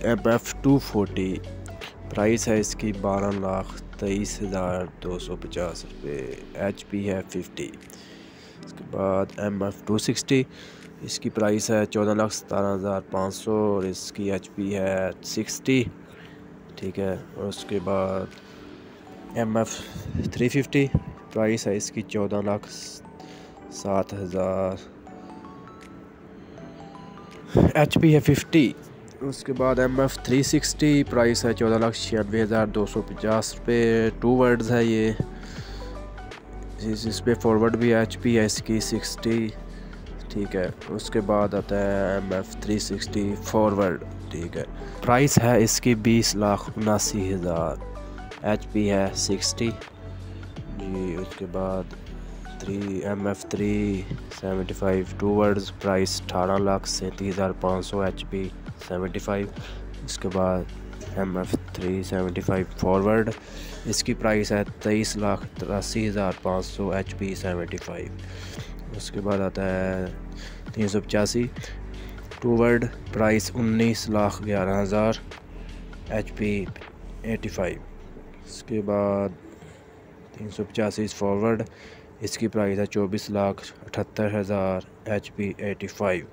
MF240 price है इसकी 12,23,250 रुपये। HP है 50। इसके बाद MF260 इसकी प्राइस है 14,17,500 और इसकी HP है 60। ठीक है। और उसके बाद MF350 प्राइस है इसकी 14,07,000, HP है 50। उसके बाद MF360 प्राइस है 14,96,250 रुपये। 2 वर्ड्स है ये, इस पे फॉरवर्ड भी HP है इसकी 60। ठीक है। उसके बाद आता है MF360 फॉरवर्ड। ठीक है। प्राइस है इसकी 20,79,000, HP है 60 जी। उसके बाद MF375 2 वर्ड्स प्राइस 18,37,500, HP 75। उसके बाद MF375 फॉरवर्ड इसकी प्राइस है 23,83,500, HP 75। उसके बाद आता है 385 2 वर्ड प्राइस 19,11,000, HP 85। उसके बाद 385 फॉरवर्ड इसकी प्राइस है 24,78,000, HP 85।